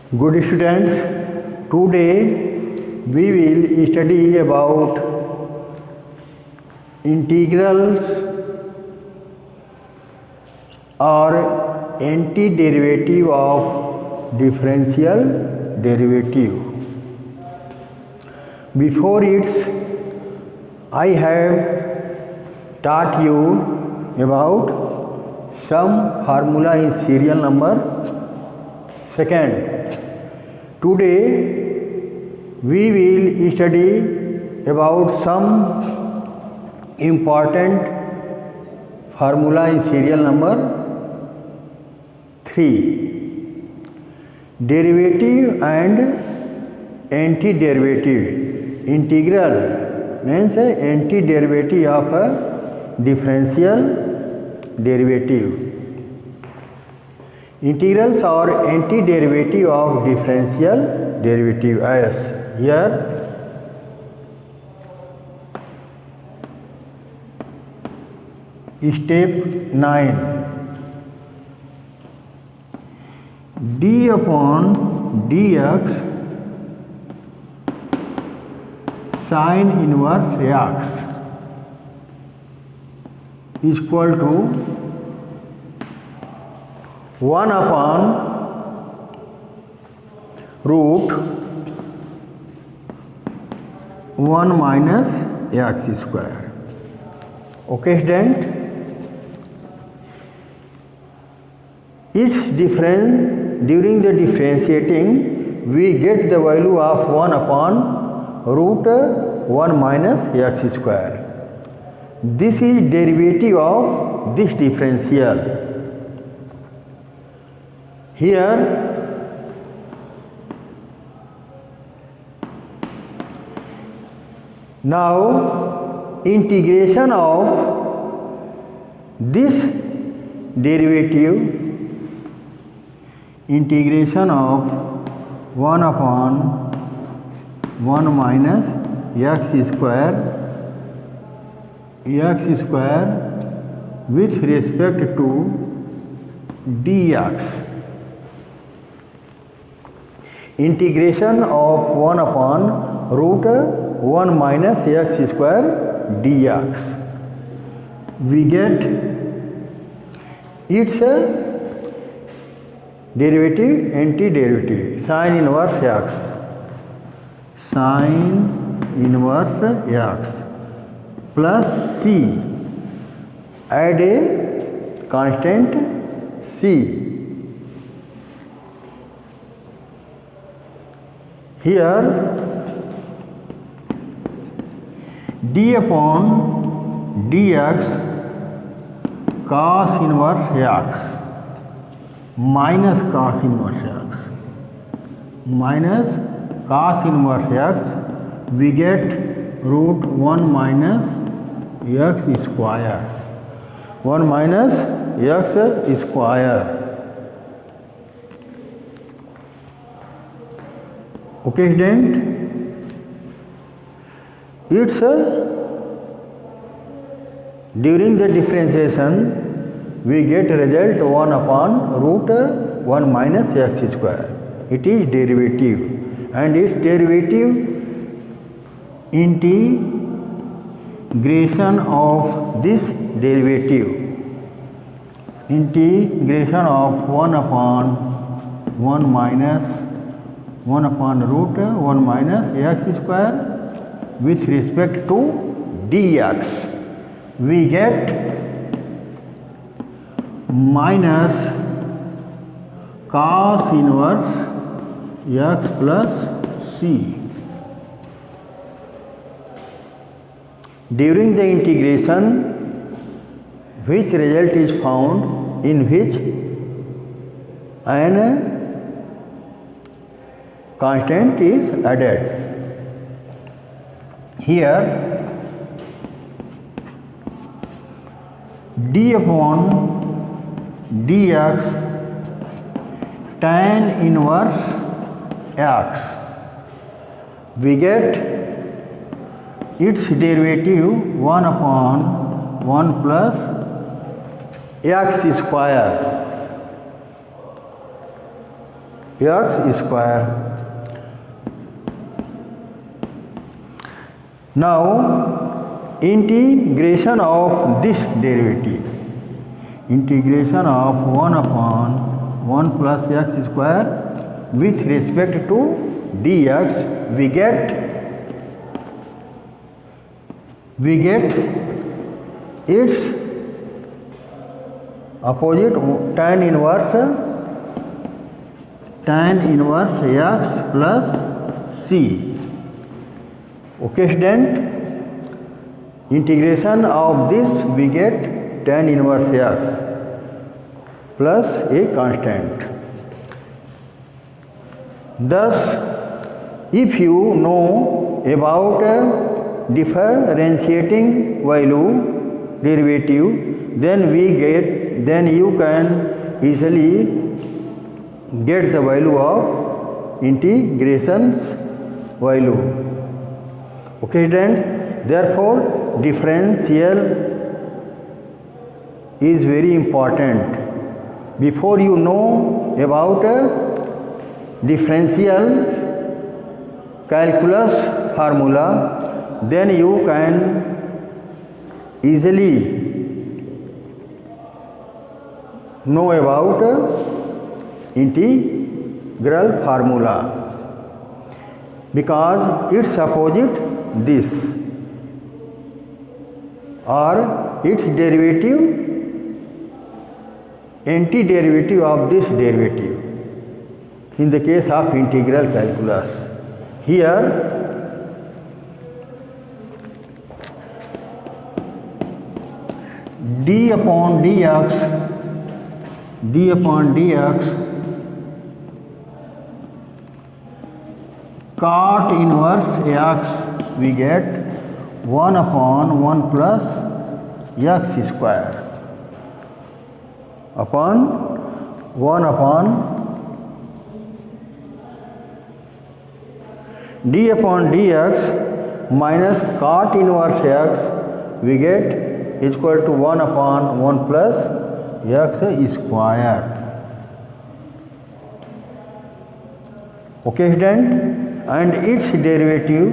Good students, today we will study about integrals or antiderivative of differential derivative. Before it, I have taught you about some formula in serial number second. Today we will study about some important formula in serial number 3. Derivative and antiderivative. Integral means antiderivative of a differential derivative. Integrals are antiderivative of differential derivative as here step 9 d upon dx sin inverse x is equal to 1 upon root 1 minus x square. Okay, student? Its difference during the differentiating we get the value of 1 upon root 1 minus x square. This is derivative of this differential. Here now integration of this derivative, integration of 1 upon 1 minus x square with respect to dx. Integration of 1 upon root 1 minus x square dx. We get its derivative, antiderivative, sin inverse x. Sin inverse x plus c. Add a constant c. Here d upon dx cos inverse x minus cos inverse x minus cos inverse x, we get root 1 minus x square. 1 minus x square. Okay, student? It's during the differentiation we get result 1 upon root 1 minus x square. It is derivative and its derivative integration of this derivative. Integration of 1 upon 1 minus 1 upon root 1 minus x square with respect to dx. We get minus cos inverse x plus c. During the integration, which result is found in which an constant is added. Here d upon dx tan inverse x, we get its derivative 1 upon 1 plus x square. x square. Now integration of this derivative, integration of 1 upon 1 plus x square with respect to dx, we get its opposite, tan inverse x plus c. Okay, student, integration of this we get tan inverse x plus a constant. Thus, if you know about differentiating value derivative, then you can easily get the value of integrations value. Okay, then therefore differential is very important. Before you know about differential calculus formula, then you can easily know about integral formula, because its opposite this or its derivative, antiderivative of this derivative in the case of integral calculus. Here d upon dx cot inverse x, we get 1 upon 1 plus x square upon 1 upon d upon dx minus cot inverse x, we get equal to 1 upon 1 plus x square. Okay, student, and its derivative,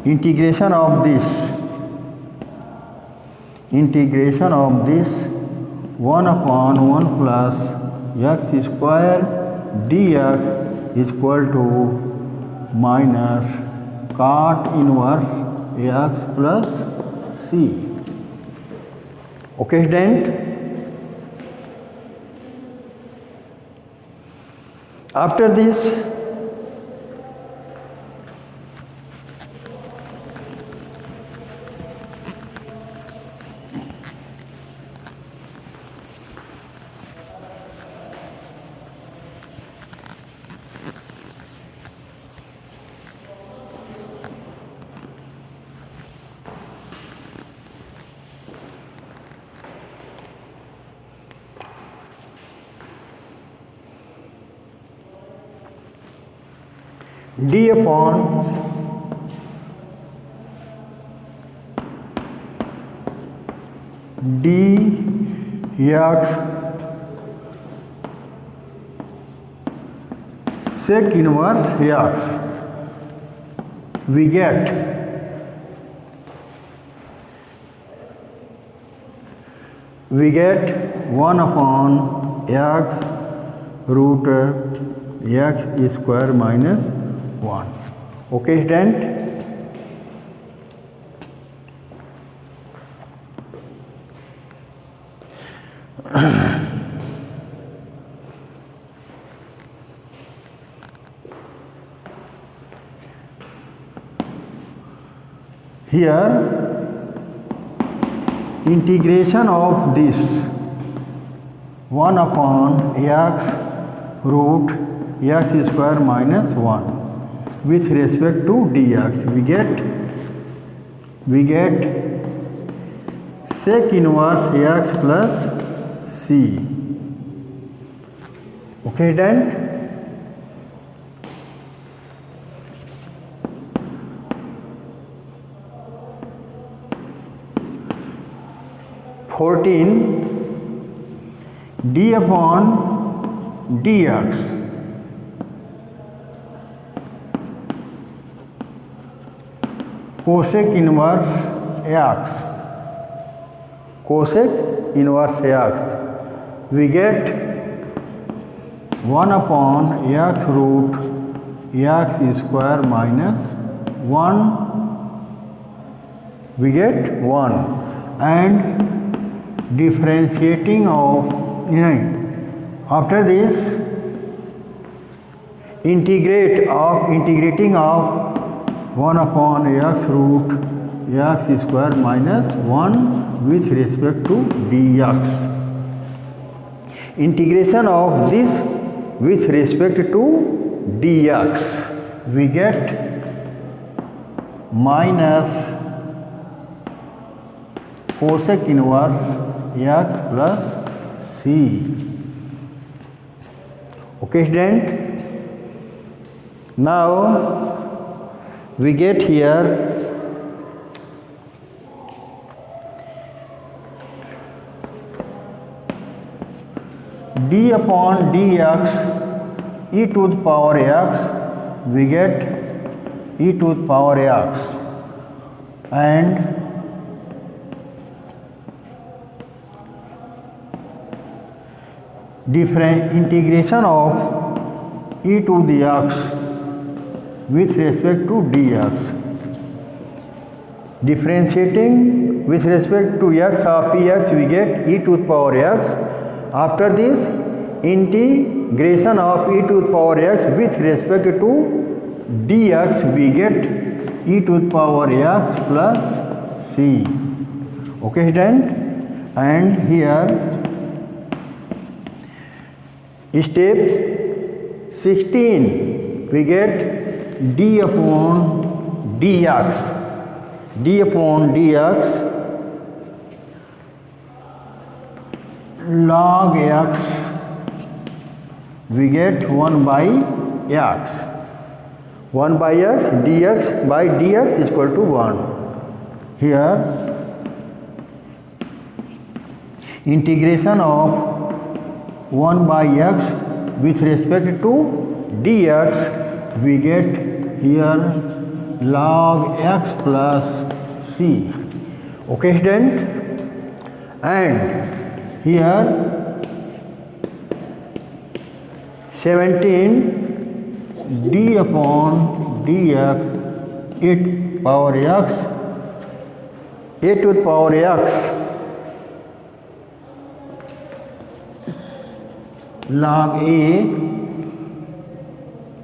integration of this 1 upon 1 plus x square dx is equal to minus cot inverse x plus c. Okay, student. After this, d upon dx sec inverse x, we get 1 upon x root x square minus 1. Okay, student. Here integration of this 1 upon x root x square minus 1 with respect to dx, we get sec inverse x plus c. Okay, then d upon dx cosec inverse x, cosec inverse x, we get 1 upon x root x square minus 1, we get 1, and differentiating of, after this integrating of 1 upon x root x square minus 1 with respect to dx. Integration of this with respect to dx, we get minus cosec inverse x plus c. Okay, student? Now we get here d upon dx e to the power x, we get e to the power x, and different integration of e to the x with respect to dx. Differentiating with respect to x of ex, we get e to the power x. After this, integration of e to the power x with respect to dx, we get e to the power x plus c. Okay, student? And here step 16, we get d upon dx, d upon dx log x, we get 1 by x, 1 by x, dx by dx is equal to 1. Here integration of 1 by x with respect to dx, we get here log x plus c. Okay, student? And here 17 d upon dx e power x, a to the power x log a,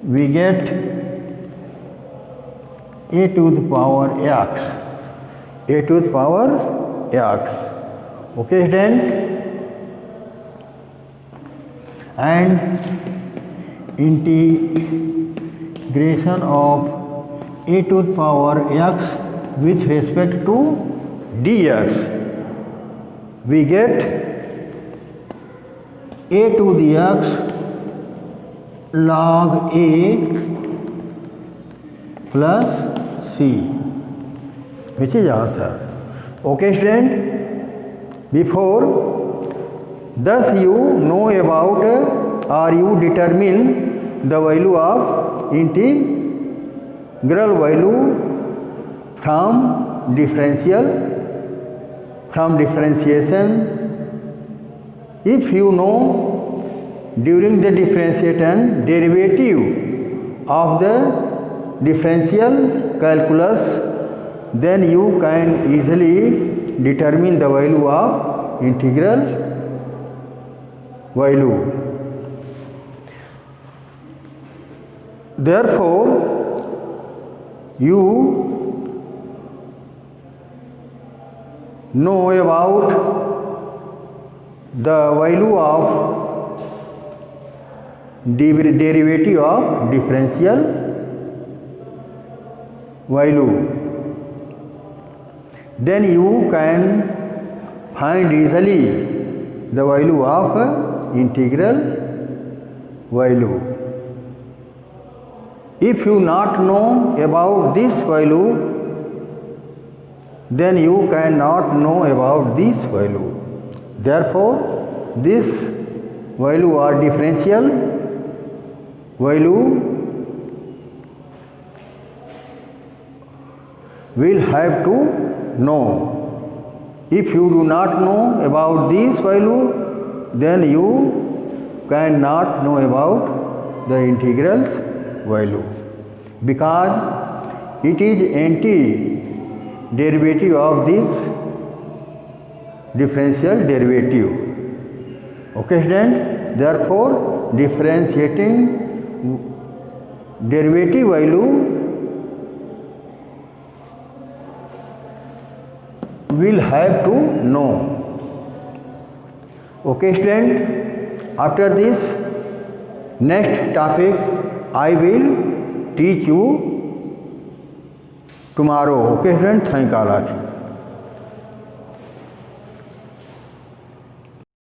we get a to the power x, a to the power x. Okay, then? And integration of a to the power x with respect to dx, we get a to the x log a plus c, which is answer. Okay, student? Before, thus you know about or you determine the value of integral value from differentiation. If you know during the differentiation derivative of the differential calculus, then you can easily determine the value of integral value. Therefore, you know about the value of derivative of differential value. Then you can find easily the value of integral value. If you not know about this value, then you cannot know about this value. Therefore, this value or differential value will have to know. If you do not know about this value, then you cannot know about the integral's value, because it is anti-derivative of this differential derivative. Okay, student? Therefore, differentiating derivative value will have to know. Okay, student? After this, next topic I will teach you tomorrow. Okay, student? Thank all of you.